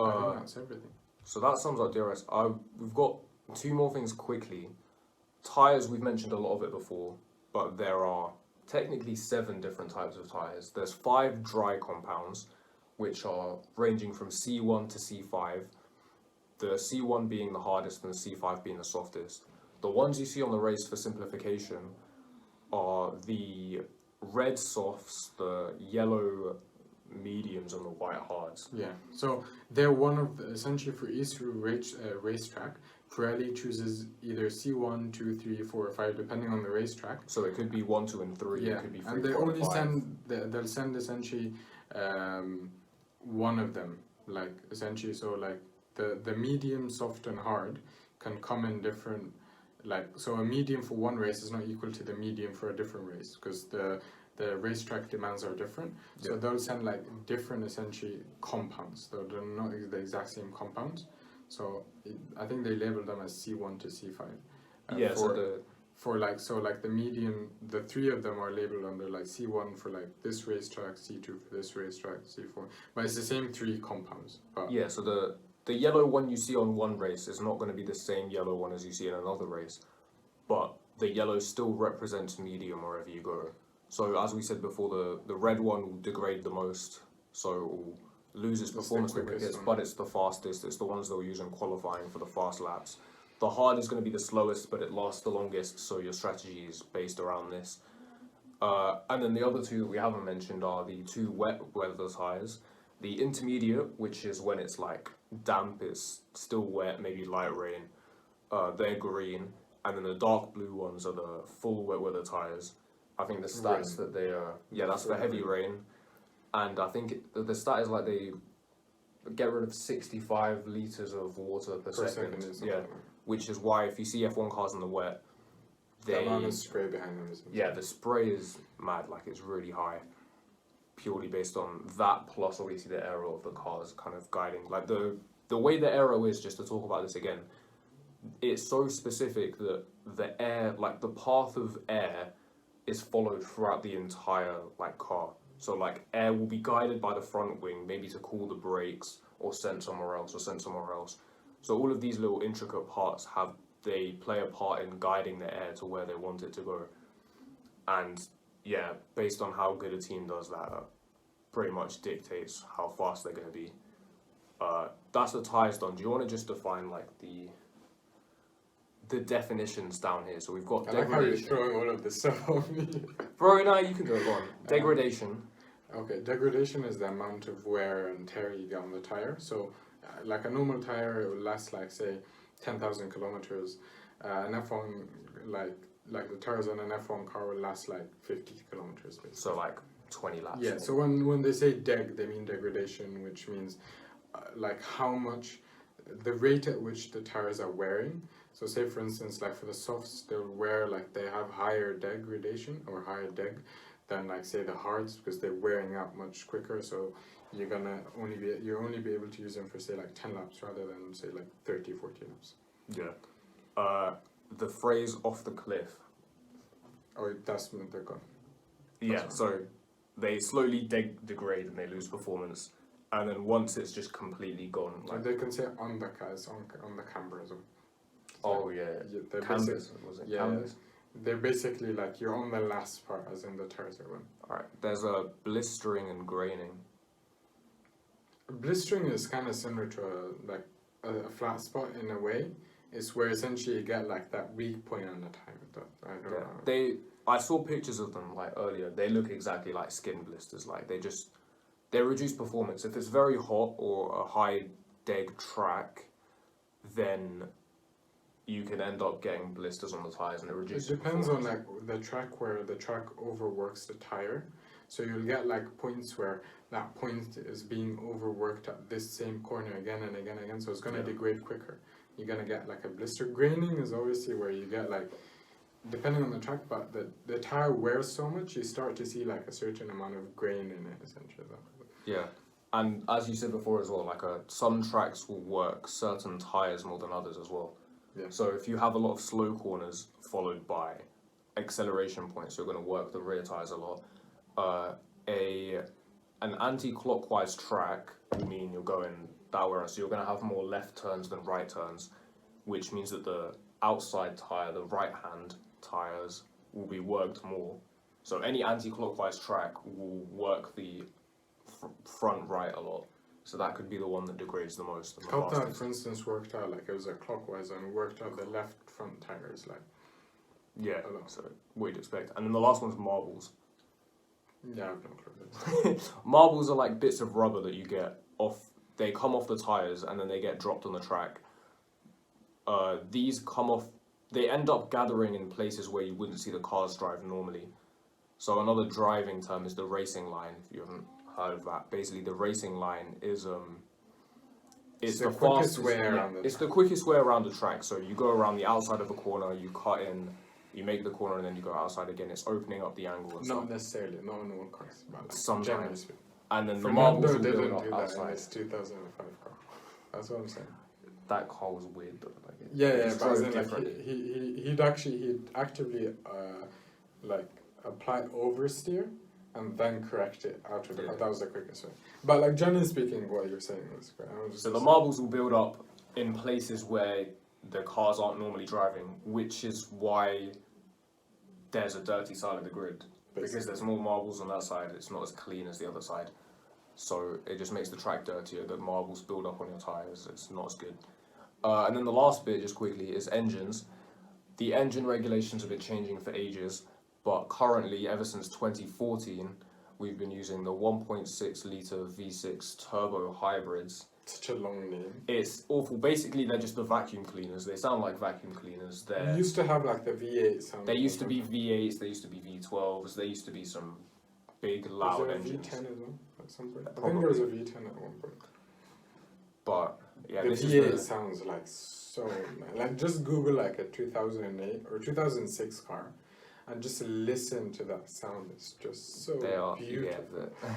I think that's everything. So that sums up DRS. We've got two more things quickly. Tyres, we've mentioned a lot of it before, but there are technically 7 different types of tyres. There's 5 dry compounds, which are ranging from C1 to C5. The C1 being the hardest and the C5 being the softest. The ones you see on the race for simplification are the red softs, the yellow mediums, and the white hards. Yeah, so they're one of the, essentially for each racetrack, Pirelli chooses either C1, 2, 3, 4, or 5, depending on the racetrack. So it could be 1, 2, and 3. Yeah, It could be 3, and they 4, only 5. they'll send essentially one of them, like essentially, so like the medium, soft, and hard can come in different, like, so a medium for one race is not equal to the medium for a different race, because the racetrack demands are different. So they'll send like different essentially compounds. They're not the exact same compounds. So I think they label them as C1 to C5. Yeah, For like, so like the medium, the 3 of them are labeled under like C1 for like this racetrack, C2 for this racetrack, C4. But it's the same 3 compounds. But yeah, so the yellow one you see on one race is not going to be the same yellow one as you see in another race. But the yellow still represents medium wherever you go. So as we said before, the red one will degrade the most, so it will lose its performance the quickest, but it's the fastest. It's the ones they'll use in qualifying for the fast laps. The hard is going to be the slowest, but it lasts the longest, so your strategy is based around this. And then the other 2 that we haven't mentioned are the 2 wet weather tyres. The intermediate, which is when it's like damp, it's still wet, maybe light rain, they're green. And then the dark blue ones are the full wet weather tyres. I think the stats that they that's for heavy rain. And I think the stat is like they get rid of 65 litres of water per second. Yeah. Which is why if you see F1 cars in the wet, the amount of spray behind them is insane. Yeah, the spray is mad, like it's really high, purely based on that, plus obviously the aero of the cars kind of guiding. Like the way the aero is, just to talk about this again, it's so specific that the air, like the path of air, is followed throughout the entire like car. So like air will be guided by the front wing, maybe to cool the brakes or sent somewhere else. So all of these little intricate parts they play a part in guiding the air to where they want it to go. And yeah, based on how good a team does that, pretty much dictates how fast they're going to be. That's the tyres done. Do you want to just define like the definitions down here? So we've got I like how you're throwing all of this stuff on me. Bro, no, you can do it. Go on. Degradation. Okay, degradation is the amount of wear and tear you get on the tire. So, like a normal tire, it will last like say 10,000 kilometers. An F1 like the tires on an F1 car will last like 50 kilometers. Basically. So like 20 laps. Yeah. So when they say deg, they mean degradation, which means like how much, the rate at which the tires are wearing. So say for instance, like for the softs, they'll wear like they have higher degradation or higher deg than like say the hards, because they're wearing out much quicker. So you're only be able to use them for say like 10 laps rather than say like 30, 40 laps. Yeah. The phrase "off the cliff." Oh, that's when they're gone. Yeah. So they slowly degrade and they lose performance, and then once it's just completely gone, like they can say on the cars, on the camber as well. Oh yeah, canvas, was it? Yeah, canvas? They're basically like you're on the last part, as in the tires are gone. Alright, there's a blistering and graining. Blistering is kind of similar to a flat spot in a way. It's where essentially you get like that weak point on the tire. I don't know. I saw pictures of them like earlier. They look exactly like skin blisters. Like they reduce performance. If it's very hot or a high deg track, then you can end up getting blisters on the tires, and it reduces. It depends on like the track, where the track overworks the tire. So you'll get like points where that point is being overworked at this same corner again and again and again. So it's gonna degrade quicker. You're gonna get like a blister. Graining is obviously where you get like, depending on the track, but the tire wears so much, you start to see like a certain amount of grain in it essentially. Yeah. And as you said before as well, like some tracks will work certain tires more than others as well. Yeah. So if you have a lot of slow corners followed by acceleration points, you're going to work the rear tires a lot. An anti-clockwise track will mean you're going that way around. So you're going to have more left turns than right turns, which means that the outside tyre, the right-hand tyres, will be worked more. So any anti-clockwise track will work the front right a lot. So that could be the one that degrades the most. And the How that, fastest. for instance, worked out like it was a clockwise and worked out the left front tires like. Yeah, a lot. so what you'd expect. And then the last one's marbles. Yeah, I've no clue. Marbles are like bits of rubber that you get off. They come off the tires and then they get dropped on the track. These come off. They end up gathering in places where you wouldn't see the cars drive normally. So another driving term is the racing line. If you haven't heard of that, basically the racing line is it's the quickest fastest way around the It's the quickest way around the track. So you go around the outside of a corner, you cut in, you make the corner, and then you go outside again. It's opening up the angle and stuff. Not necessarily, not in all cars, but like Sometimes. generally speaking. And then the Fernando marbles will didn't build up do that in outside. his 2005 car. That's what I'm saying. That car was weird though. Like Yeah, just but as drove in, like, differently. he'd actively like apply oversteer and then correct it out of the car. That was the quickest way. But like generally speaking, what you're saying was great. So the marbles will build up in places where the cars aren't normally driving, which is why there's a dirty side of the grid. Because there's more marbles on that side, it's not as clean as the other side. So it just makes the track dirtier. The marbles build up on your tyres, it's not as good. And then the last bit, just quickly, is engines. The engine regulations have been changing for ages, but currently, ever since 2014, we've been using the 1.6 litre V6 turbo hybrids. Such a long name. It's awful. Basically, they're just the vacuum cleaners. They sound like vacuum cleaners. We used to have like the V8 sound. They used to be V8s, they used to be V12s, they used to be some big, loud was there engines. a V10 as well at some point? I Probably. think there was a V10 at one point. But, yeah, The this V8 is sounds like so like just Google like a 2008 or 2006 car and just listen to that sound. It's just so they are, beautiful. yeah,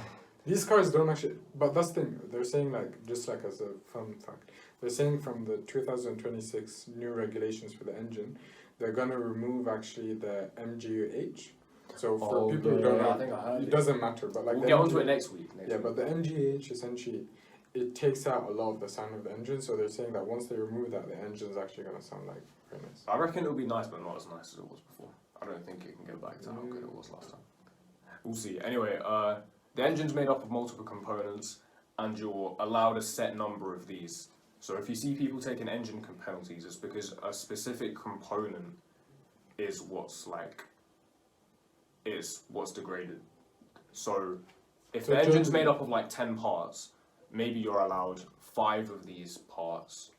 These cars don't actually, but that's the thing, they're saying like, just like as a fun fact, they're saying from the 2026 new regulations for the engine, they're gonna remove actually the MGUH. So for people who don't know, I think I heard it doesn't matter, but like we'll the get onto MG it next week. but the MGH essentially, it takes out a lot of the sound of the engine, so they're saying that once they remove that, the engine's actually gonna sound like very nice. I reckon it'll be nice, but not as nice as it was before. I don't think it can go back to how good it was last time. We'll see. Anyway, the engine's made up of multiple components, and you're allowed a set number of these. So if you see people taking engine penalties, it's because a specific component is what's degraded. So if So the engine's generally- made up of like 10 parts, maybe you're allowed 5 of these parts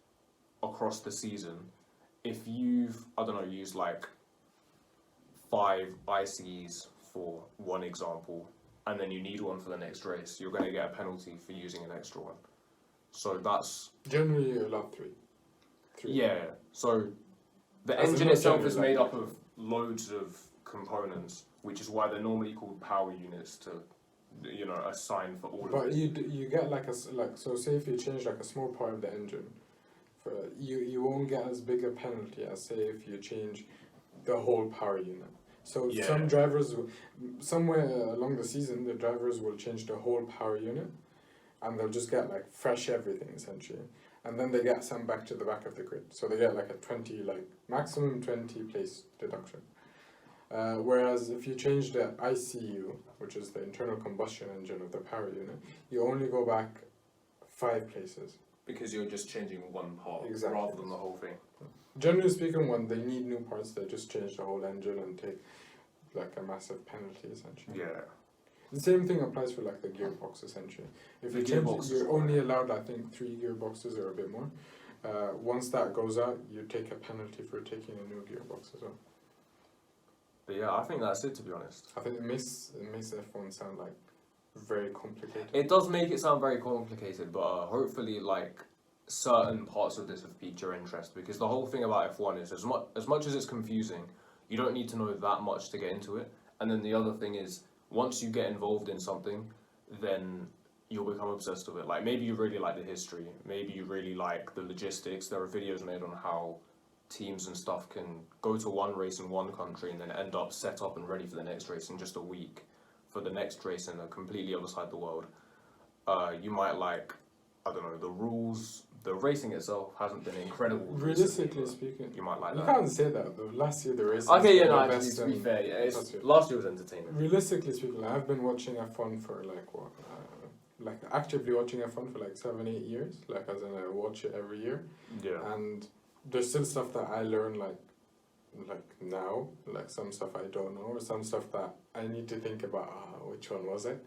across the season. If you've, I don't know, used like 5 ICs for one example, and then you need one for the next race, you're going to get a penalty for using an extra one. So that's... Generally you're allowed 3. Yeah, so the As in engine not itself generally, is like- made up of loads of components, which is why they're normally called power units to, you know, assign for all of But it. you get like so say if you change like a small part of the engine, for you won't get as big a penalty as say if you change the whole power unit. So Yeah. some drivers, somewhere along the season, the drivers will change the whole power unit, and they'll just get like fresh everything essentially, and then they get sent back to the back of the grid. So they get like a 20, like maximum 20 place deduction. Whereas if you change the ICU, which is the internal combustion engine of the power unit, you only go back 5 places. Because you're just changing one part Exactly. rather than the whole thing. Generally speaking, when they need new parts, they just change the whole engine and take like a massive penalty essentially. Yeah. The same thing applies for like the gearbox essentially. If The you change, gearbox as you're well. only allowed I think 3 gearboxes or a bit more. Once that goes out, you take a penalty for taking a new gearbox as well. But yeah, I think that's it, to be honest. I think it makes F1 sound like very complicated. It does make it sound very complicated, but hopefully, like, certain parts of this have piqued your interest, because the whole thing about F1 is as much as it's confusing, you don't need to know that much to get into it. And then the other thing is, once you get involved in something, then you'll become obsessed with it. Like, maybe you really like the history, maybe you really like the logistics. There are videos made on how teams and stuff can go to one race in one country and then end up set up and ready for the next race in just a week, for the next race in a completely other side of the world. You might like I don't know, the rules, the racing itself hasn't been incredible. Realistically recently, speaking, you might like you that. can't say that though. Last year the racing Okay, yeah, was no, the actually, best to be and fair, yeah, last year. last year was entertaining. Realistically speaking, I've been watching F1 for like actively watching F1 for like 7-8 years. Like as in I watch it every year, Yeah. and there's still stuff that I learn like now, like some stuff I don't know, or some stuff that I need to think about. Which one was it?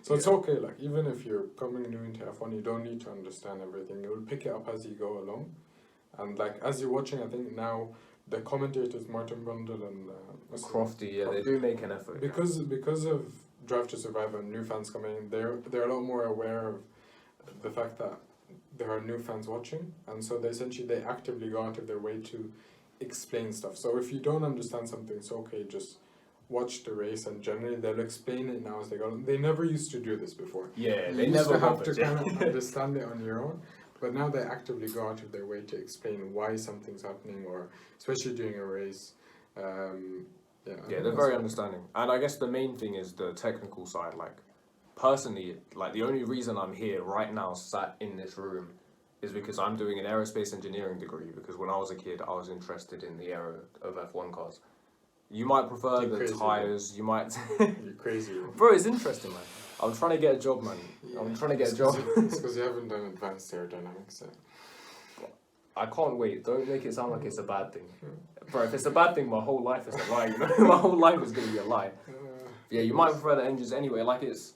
So it's okay. Like even if you're coming new into F1, you don't need to understand everything. You'll pick it up as you go along, and like as you're watching, I think now the commentators Martin Brundle and Crofty, yeah, they do make an effort. because of Drive to Survive and new fans coming in, they're a lot more aware of the fact that there are new fans watching, and so they actively go out of their way to explain stuff. So if you don't understand something, it's okay, just watch the race, and generally they'll explain it now as they go. They never used to do this before. Yeah, You they used never to have bothered, to yeah. kind of understand it on your own, but now they actively go out of their way to explain why something's happening, or especially during a race. Yeah, they're very understanding. And I guess the main thing is the technical side. Like, personally, like the only reason I'm here right now, sat in this room, is because I'm doing an aerospace engineering degree, because when I was a kid, I was interested in the era of F1 cars. You might prefer You're the crazy, Tyres, you might... You're crazy. Bro, it's interesting, man. I'm trying to get a job, man. I'm trying to get a job. It's because you haven't done advanced aerodynamics. So. I can't wait. Don't make it sound like it's a bad thing. Bro, if it's a bad thing, my whole life is a lie, you know? My whole life is going to be a lie. Yeah, you might prefer the engines anyway. Like, it's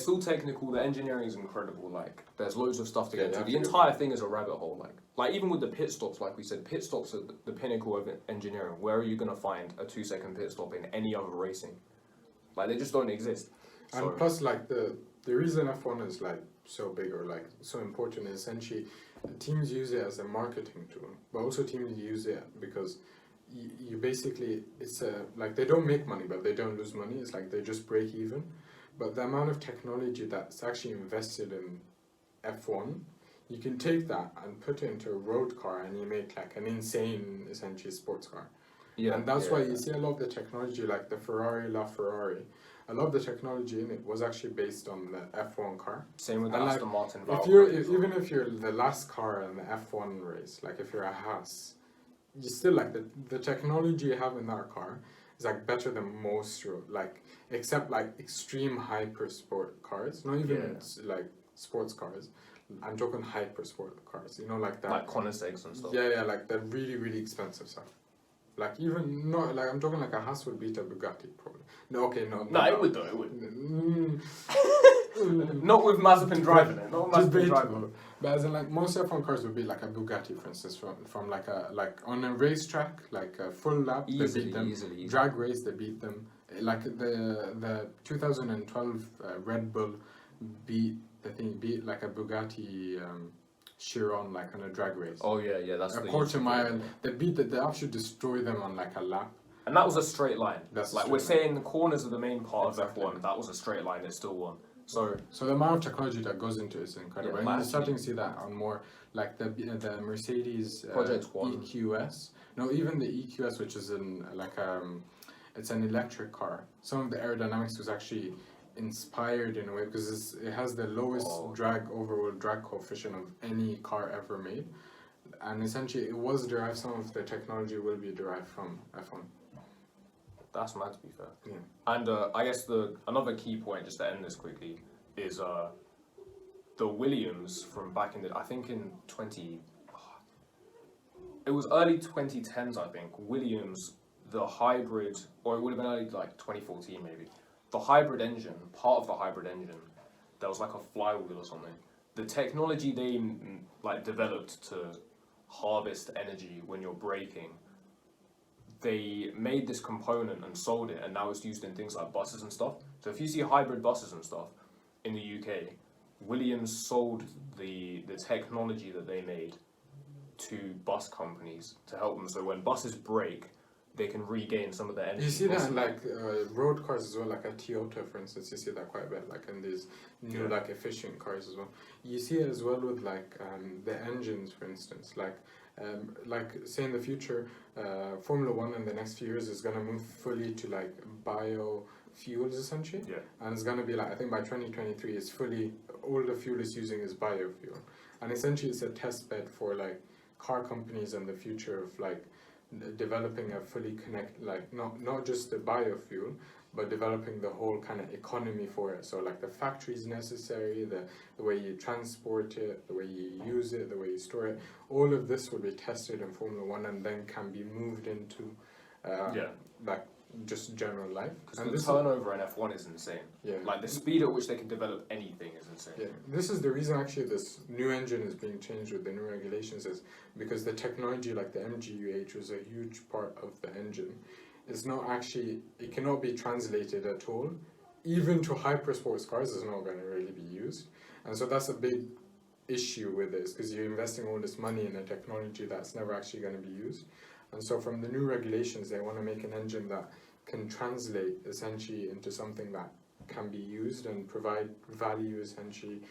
all technical. The engineering is incredible. Like, there's loads of stuff to get to. The entire thing is a rabbit hole. Like even with the pit stops, like we said, pit stops are the pinnacle of engineering. Where are you going to find a 2-second pit stop in any other racing? Like, they just don't exist. So, and plus, like, the reason F1 is, like, so big or, like, so important is essentially teams use it as a marketing tool, but also teams use it because you basically, it's like, they don't make money, but they don't lose money. It's like they just break even. But the amount of technology that's actually invested in F1, you can take that and put it into a road car and you make like an insane, essentially, sports car. Yeah, and that's why you see a lot of the technology, like the Ferrari LaFerrari, a lot of the technology in it was actually based on the F1 car. Same with the Aston Martin. Even if you're the last car in the F1 race, like if you're a Haas, you still like the technology you have in that car is like better than most like, except like extreme hyper sport cars, not even like sports cars. I'm talking hyper sport cars, you know, like that. Like Koenigseggs and stuff. Yeah, like the really, really expensive stuff. Like even not like I'm talking like a Haas would beat a Bugatti probably. No, okay, no. No, it would though. It would. Not with Mazepin driving it. Not with Mazepin driving it. But as in like most F1 cars would be like a Bugatti, for instance, from like on a racetrack, like a full lap, they beat them. Easily. Drag race, they beat them. Like the 2012 Red Bull beat like a Bugatti. Chiron, like on a drag race. Oh yeah, that's a quarter mile. They actually destroy them on like a lap. And that was a straight line. That's like we're saying, the corners are the main part of F1. That was a straight line. It still won. So the amount of technology that goes into it is incredible. And you're starting to see that on more like the Mercedes Project One. EQS. No, even the EQS, which is it's an electric car. Some of the aerodynamics was actually inspired in a way because it has the lowest overall drag coefficient of any car ever made, and essentially it was derived. Some of the technology will be derived from F1. That's mad, to be fair. Yeah. And I guess another key point, just to end this quickly, is the Williams from back in the, I think in it was early 2010s, I think. Williams, the hybrid, or it would have been early like 2014 maybe. The hybrid engine, part of the hybrid engine, there was like a flywheel or something. The technology they like developed to harvest energy when you're braking, they made this component and sold it, and now it's used in things like buses and stuff. So if you see hybrid buses and stuff in the UK, Williams sold the technology that they made to bus companies to help them. So when buses break, they can regain some of their energy. You see that in like road cars as well, like a Toyota, for instance. You see that quite a bit, like in these new like efficient cars as well. You see it as well with like the engines, for instance. Like say in the future, Formula One in the next few years is gonna move fully to like fuels essentially. Yeah. And it's going to be like, I think by 2023 it's fully, all the fuel it's using is biofuel. And essentially it's a test bed for like car companies and the future of like developing a fully like not just the biofuel, but developing the whole kind of economy for it. So like the factories necessary, the way you transport it, the way you use it, the way you store it, all of this will be tested in Formula One and then can be moved into like just general life. Because the turnover in F1 is insane. Yeah. Like the speed at which they can develop anything is insane. Yeah, this is the reason actually this new engine is being changed with the new regulations, is because the technology like the MGUH was a huge part of the engine. It's not actually, it cannot be translated at all. Even to hypersports cars, it's not going to really be used. And so that's a big issue with this, because you're investing all this money in a technology that's never actually going to be used. And so from the new regulations, they want to make an engine that can translate essentially into something that can be used and provide value essentially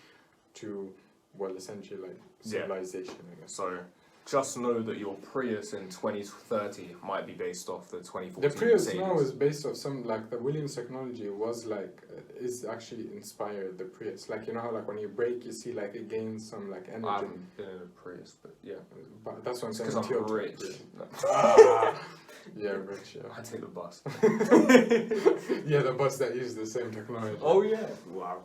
to, well, essentially like civilization, I guess. So just know that your Prius in 2030 might be based off the 2014 The Prius Mercedes. now is based off some, like the Williams technology was like, is actually inspired the Prius. Like, you know how like when you brake, you see like it gains some like energy. I haven't been in a Prius, but yeah. But that's what I'm saying. Because I'm rich. Yeah, rich, yeah. I take the bus. Yeah, the bus that uses the same technology. Oh yeah. Wow.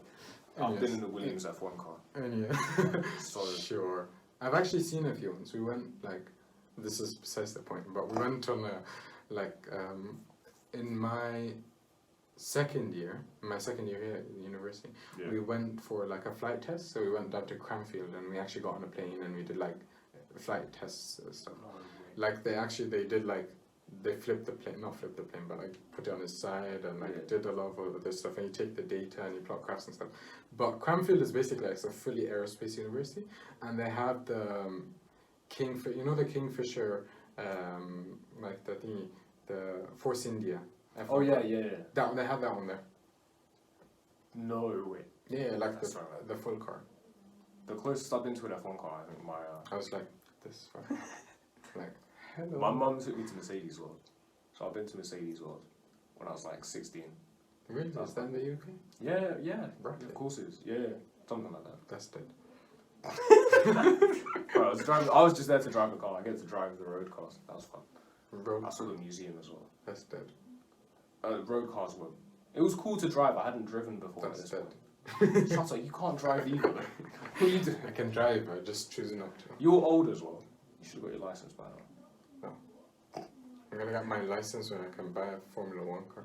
I've Yes. been in the Williams F1 car. And yeah. So Sure. I've actually seen a few ones. We went like, this is besides the point, but we went on a, like, in my second year here at university, we went for like a flight test. So we went down to Cranfield and we actually got on a plane and we did like flight tests and stuff. Like they did like, they flipped the plane, not flipped the plane, but like put it on its side and like did a lot of other stuff, and you take the data and you plot graphs and stuff. But Cranfield is basically like a fully aerospace university, and they have the Kingfisher, you know the Kingfisher, like the thingy, the Force India. F1 Oh yeah, car. yeah. That they have that one there. No way. Yeah, like That's right. the full car. The closest I've been to an F1 car, I think I was like this far. Like hello. my mum took me to Mercedes World. So I've been to Mercedes World when I was like 16. Really? Is that in the UK? Yeah. Right. Of course it is. Yeah, something like that. That's dead. Bro, I was just there to drive the car. I get to drive the road cars. That was fun. Road. I saw the museum as well. That's dead. Road cars were. It was cool to drive. I hadn't driven before. That's This dead. one. Shut up! You can't drive either. What are you doing? I can drive, I just choose not to. You're old as well. You should have got your license by now. I'm gonna get my license when I can buy a Formula One car.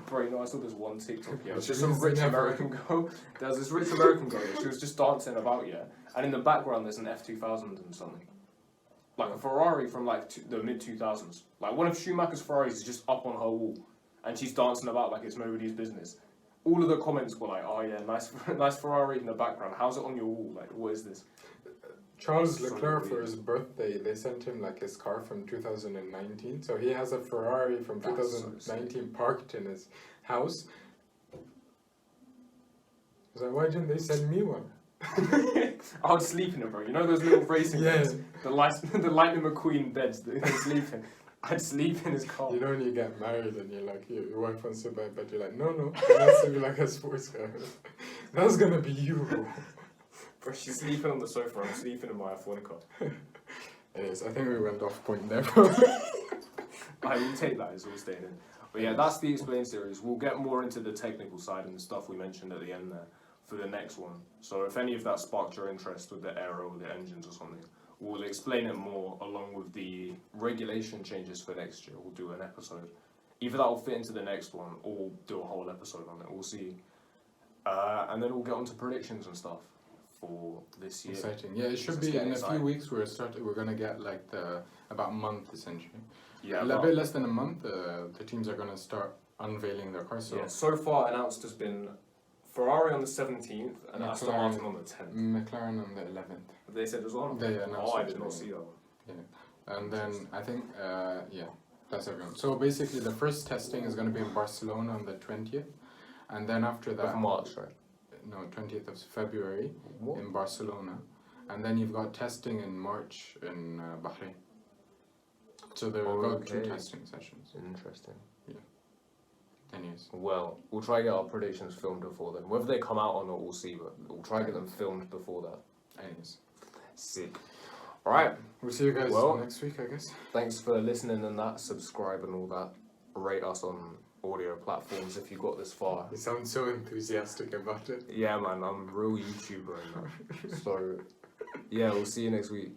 Bro, you know, I saw this one TikTok, yeah. It was She just some means rich never. American girl. There was this rich American girl, yeah, she was just dancing about, yeah. And in the background, there's an F2000 and something. Like a Ferrari from like the mid-2000s. Like one of Schumacher's Ferraris is just up on her wall. And she's dancing about like it's nobody's business. All of the comments were like, oh yeah, nice Ferrari in the background. How's it on your wall? Like, what is this? Charles So Leclerc, weird. for his birthday, they sent him like his car from 2019. So he has a Ferrari from That's so 2019 parked in his house. I was like, why didn't they send me one? I would sleep in it, bro. You know those little racing beds? The Lightning McQueen beds that they sleep in? I'd sleep in his car. You know when you get married and you're like, your wife wants to buy, but you're like, no, it has to be like a sports car. That's gonna be you. Bro, she's sleeping on the sofa, I'm sleeping in my F1 car. Anyways, I think we went off point there. I will take that, it's all staying in. But yeah, that's the Explain series. We'll get more into the technical side and the stuff we mentioned at the end there for the next one. So if any of that sparked your interest with the aero or the engines or something, we'll explain it more along with the regulation changes for next year. We'll do an episode. Either that will fit into the next one or we'll do a whole episode on it. We'll see. And then we'll get on to predictions and stuff for this year. Exciting. Yeah, it should It's be getting in a exciting. few weeks. We're gonna get like about a month essentially. Yeah, A little bit less than a month. The teams are gonna start unveiling their cars. So yeah, so far announced has been Ferrari on the 17th and Aston McLaren. Martin on the 10th. McLaren on the 11th. They said as well? They announced Oh, I it did not today. see that one. And then I think that's everyone. So basically, the first testing is gonna be in Barcelona on the 20th, and then after that, Of March, right? no, 20th of February What? in Barcelona, and then you've got testing in March in Bahrain. So they've got two Okay. testing sessions. Interesting. Yeah. Anyways. Well, we'll try to get our predictions filmed before then. Whether they come out or not, we'll see, but we'll try to get them filmed before that. Anyways. Sick. Alright. We'll see you guys Well, next week, I guess. Thanks for listening and that. Subscribe and all that. Rate us on audio platforms if you got this far. You sound so enthusiastic about it. Yeah, man, I'm a real YouTuber and that. So, yeah, we'll see you next week.